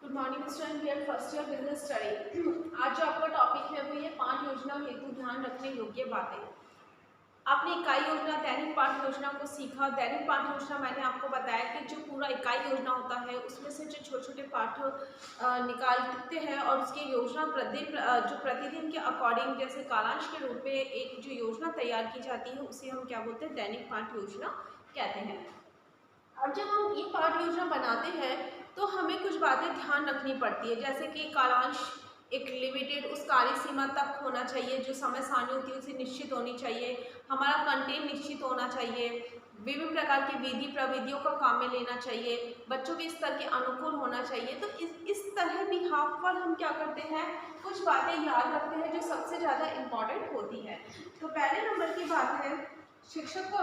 Good morning student, here first year business study. आज जो आपका टॉपिक है वो ये 5 योजना हेतु ध्यान रखने योग्य बातें। आपने इकाई योजना, दैनिक पाठ योजना को सीखा। दैनिक पाठ योजना मैंने आपको बताया कि जो पूरा इकाई योजना होता है उसमें से जो छोटे छोटे पाठ निकालते हैं और उसकी योजना जो प्रतिदिन के अकॉर्डिंग जैसे कालांश के रूप में एक जो योजना तैयार की जाती है उसे हम क्या बोलते हैं, दैनिक पाठ योजना कहते हैं। अब जब हम ये पाठ योजना बनाते हैं तो हमें कुछ बातें ध्यान रखनी पड़ती है, जैसे कि कालांश एक लिमिटेड उस कार्य सीमा तक होना चाहिए, जो समय सारणी होती है उसे निश्चित होनी चाहिए, हमारा कंटेंट निश्चित होना चाहिए, विभिन्न प्रकार की विधि प्रविधियों का काम में लेना चाहिए, बच्चों के स्तर के अनुकूल होना चाहिए। तो इस तरह भी हाफ पर हम क्या करते हैं, कुछ बातें याद रखते हैं जो सबसे ज़्यादा इम्पॉर्टेंट होती है। तो पहले नंबर की बात है, शिक्षक को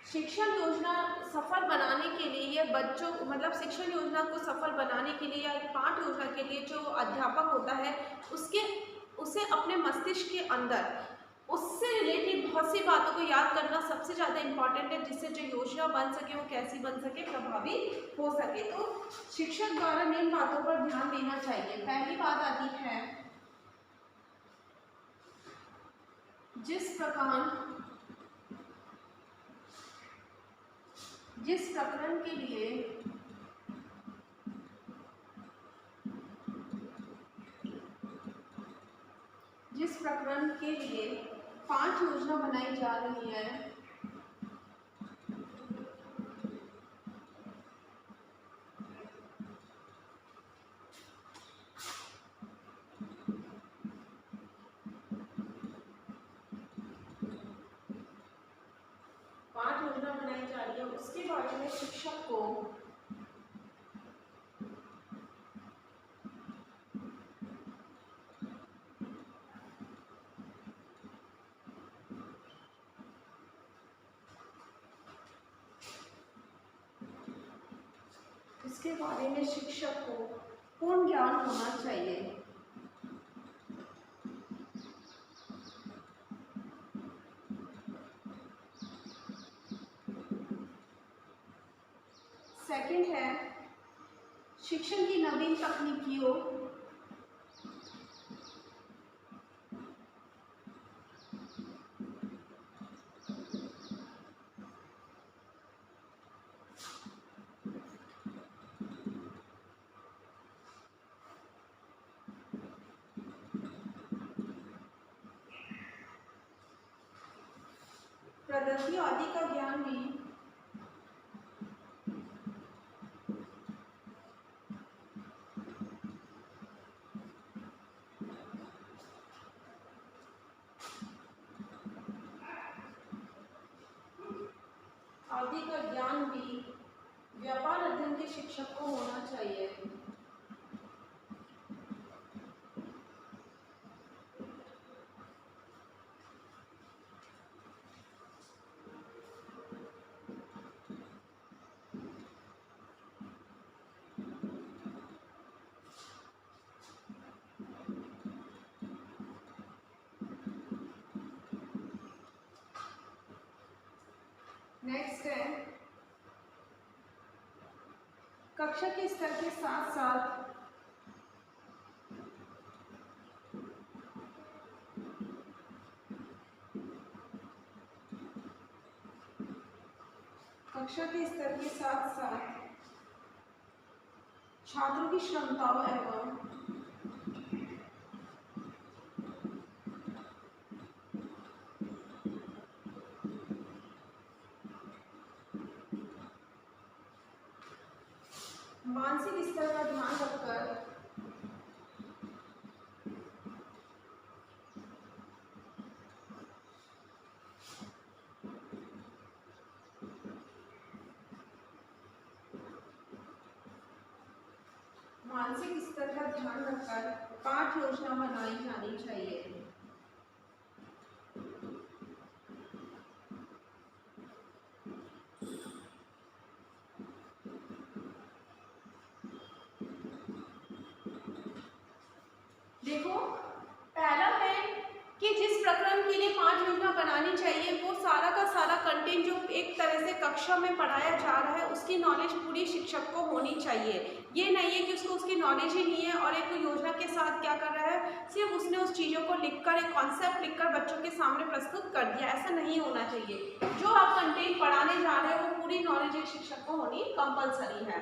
शिक्षण योजना सफल बनाने के लिए या बच्चों मतलब शिक्षण योजना को सफल बनाने के लिए या एक पाठ योजना के लिए जो अध्यापक होता है उसे अपने मस्तिष्क के अंदर उससे रिलेटेड बहुत सी बातों को याद करना सबसे ज़्यादा इम्पॉर्टेंट है, जिससे जो योजना बन सके वो कैसी बन सके, प्रभावी हो सके। तो शिक्षक द्वारा निम्न बातों पर ध्यान देना चाहिए। पहली बात आती है, जिस प्रकरण के लिए 5 योजना बनाई जा रही है, उसके बारे में शिक्षक को पूर्ण ज्ञान होना चाहिए। सेकंड है, शिक्षण की नवीन तकनीकियों पद्धति आदि का ज्ञान भी व्यापार अध्ययन के शिक्षक को होना चाहिए। नेक्स्ट है, कक्षा के स्तर के साथ साथ छात्रों की क्षमताओं एवं मानसिक स्तर का ध्यान रखकर पाठ योजना बनाई जानी चाहिए। देखो, पहला है कि जिस प्रकरण के लिए 5 योजना बनानी चाहिए वो सारा का सारा कंटेंट जो एक तरह से कक्षा में पढ़ाया जा रहा है उसकी नॉलेज पूरी शिक्षक को होनी चाहिए। ये नहीं है कि उसको उसकी नॉलेज ही नहीं है और एक योजना के साथ क्या कर रहा है, सिर्फ उसने उस चीज़ों को लिखकर, एक कॉन्सेप्ट लिखकर बच्चों के सामने प्रस्तुत कर दिया। ऐसा नहीं होना चाहिए। जो आप कंटेंट पढ़ाने जा रहे हो वो पूरी नॉलेज एक शिक्षक को होनी कंपलसरी है।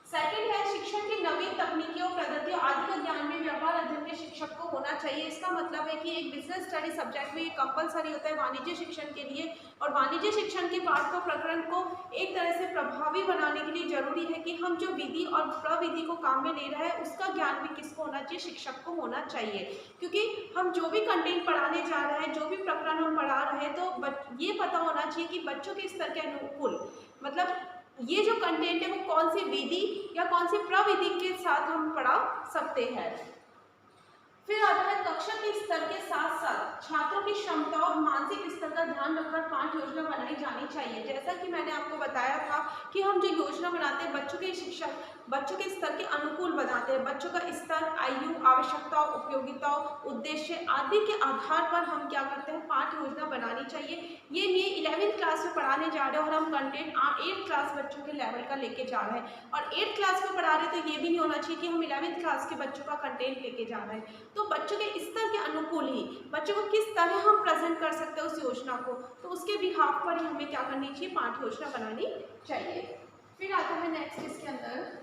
सेकंड है, शिक्षण की नवीन तकनीकियों, पद्धतियों आदि का ज्ञान भी व्यापार अध्ययन के शिक्षक को होना चाहिए। इसका मतलब है कि एक बिजनेस स्टडी सब्जेक्ट में ये कंपलसरी होता है वाणिज्य शिक्षण के लिए, और वाणिज्य शिक्षण के पाठ को, प्रकरण को एक तरह से प्रभावी बनाने के लिए जरूरी है कि हम जो विधि और प्रविधि को काम में ले रहे हैं उसका ज्ञान भी किसको होना चाहिए, शिक्षक को होना चाहिए। क्योंकि हम जो भी कंटेंट पढ़ाने जा रहे हैं, जो भी प्रकरण हम पढ़ा रहे हैं, तो ये पता होना चाहिए कि बच्चों के स्तर के अनुकूल, मतलब ये जो कंटेंट है वो कौन सी विधि या कौन सी प्रविधि के साथ हम पढ़ा सकते हैं। फिर आता है कक्षा के स्तर के साथ साथ छात्रों की क्षमता और मानसिक स्तर का ध्यान रखकर पाठ्य योजना बनाई जानी चाहिए। जैसा कि मैंने आपको बताया था कि हम जो योजना बनाते हैं बच्चों के शिक्षा, बच्चों के स्तर के अनुकूल बनाते हैं। बच्चों का स्तर, आयु, आवश्यकताओं, उपयोगिताओं, उद्देश्य आदि के आधार पर हम क्या करते हैं, पाठ्य योजना बनानी चाहिए। ये नहीं 11वीं क्लास में पढ़ाने जा रहे हैं और हम कंटेंट 8th क्लास बच्चों के लेवल का लेके जा रहे हैं, और 8th क्लास में पढ़ा रहे हैं, तो ये भी नहीं होना चाहिए कि हम 11वीं क्लास के बच्चों का कंटेंट लेके जा रहे हैं। तो बच्चों के स्तर के अनुकूल ही बच्चों को किस तरह हम प्रेजेंट कर सकते हैं उस योजना को, तो उसके बिहाफ पर ही हमें क्या करनी चाहिए, पाठ्य योजना बनानी चाहिए। फिर आता है नेक्स्ट इसके अंदर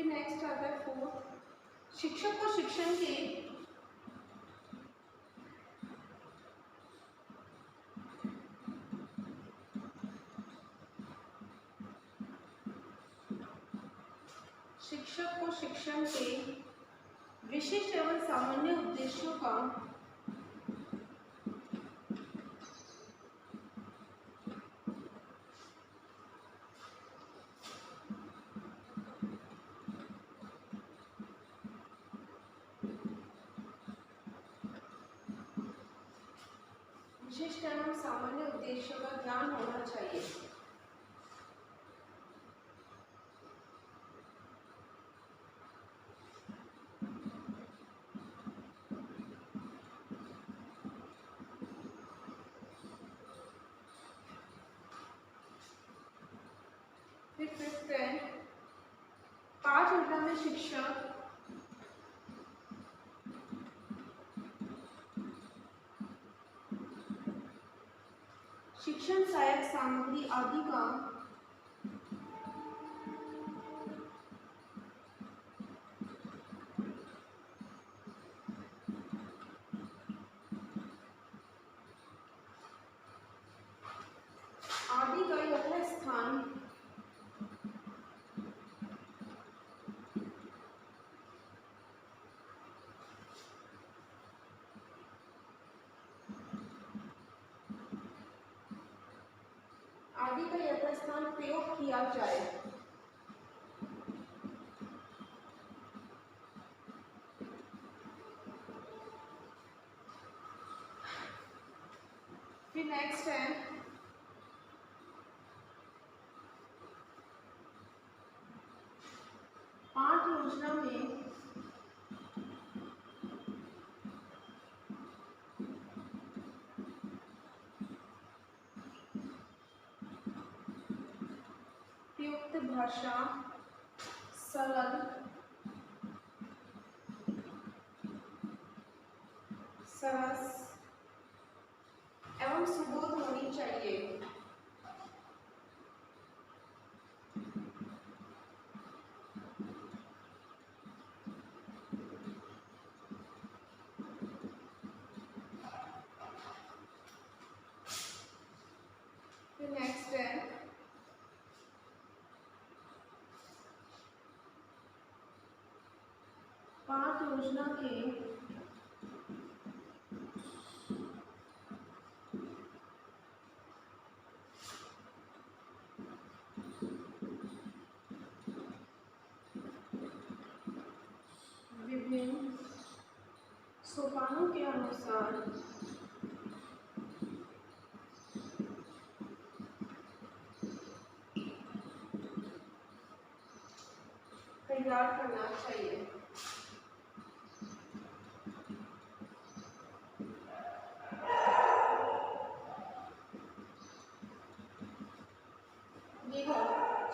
नेक्स्ट आता है 4, शिक्षक को शिक्षण के शिक्षण के विशिष्ट एवं सामान्य उद्देश्यों का विशिष्ट एवं सामान्य उद्देश्यों का ज्ञान होना चाहिए। फिर फिफ्थ है, पाठ योजना में शिक्षक शिक्षण सहायक सामग्री आदि का यथास्थान प्रयोग किया जाए। फिर नेक्स्ट है पाठ योजना में प्रयुक्त भाषा सरल, सरस एवं सुबोध होनी चाहिए। फिर नेक्स्ट है पाठ योजना के विभिन्न सोपानों के अनुसार तैयार करना चाहिए।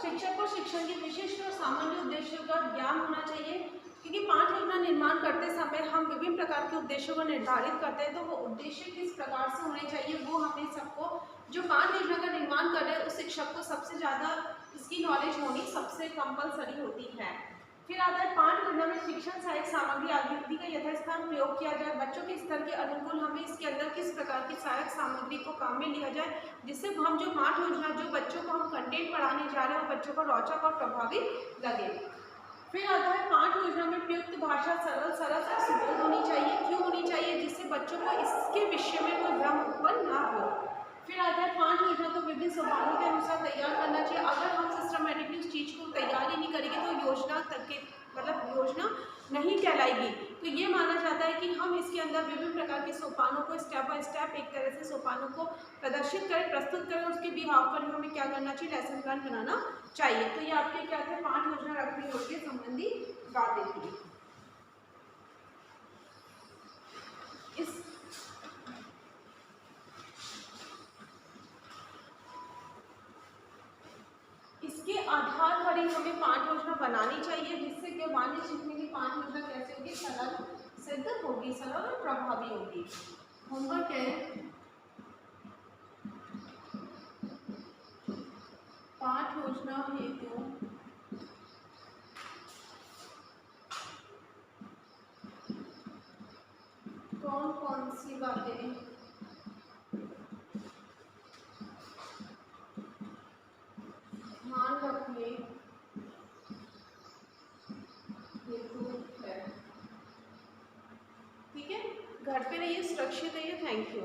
शिक्षक को शिक्षण के विशिष्ट और सामान्य उद्देश्यों का ज्ञान होना चाहिए, क्योंकि पाठ योजना निर्माण करते समय हम विभिन्न प्रकार के उद्देश्यों को निर्धारित करते हैं, तो वो उद्देश्य किस प्रकार से होने चाहिए वो हमें सबको, जो पाठ योजना का निर्माण कर रहे हैं उस शिक्षक को सबसे ज़्यादा इसकी नॉलेज होनी सबसे कंपलसरी होती है। फिर आता है पाठ योजना में शिक्षण सहायक सामग्री आकृति का यथास्थान प्रयोग किया जाए। बच्चों के स्तर के अनुकूल हमें इसके अंदर किस प्रकार की सहायक सामग्री को काम में लिया जाए, जिससे हम जो पाठ योजना जो बच्चों को हम कंटेंट पढ़ाने जा रहे हैं वो बच्चों को रोचक और प्रभावी लगे। फिर आता है पाठ योजना में प्रयुक्त भाषा सरल सरल और सुबोध होनी चाहिए। क्यों होनी चाहिए? जिससे बच्चों को इसके विषय में कोई भ्रम उत्पन्न ना हो। फिर आता है पाठ योजना को विभिन्न सोपानों के अनुसार तैयार करना चाहिए। अगर हम सिस्टमेटिकली उस चीज़ को तैयार ही नहीं करेंगे तो योजना तक के मतलब योजना नहीं कहलाएगी। तो ये माना जाता है कि हम इसके अंदर विभिन्न प्रकार के सोपानों को स्टेप बाय स्टेप एक तरह से सोपानों को प्रदर्शित करें, प्रस्तुत करें, उसके बिहाव पर हमें क्या करना चाहिए, लेसन प्लान बनाना चाहिए। तो ये आपके क्या थे, पाठ योजना रखने योग्य संबंधी बातें थी। इसके आधार पर ही हमें पाठ योजना बनानी चाहिए, जिससे कि वाणिज्य सीखने की पाठ योजना कैसे होगी, सरल सिद्ध होगी, सरल और प्रभावी होगी। होमवर्क है पाठ योजना हेतु कौन कौन सी बातें ध्यान रखने हेतु है। ठीक है, घर पे रहिए, सुरक्षित रहिए। Thank you.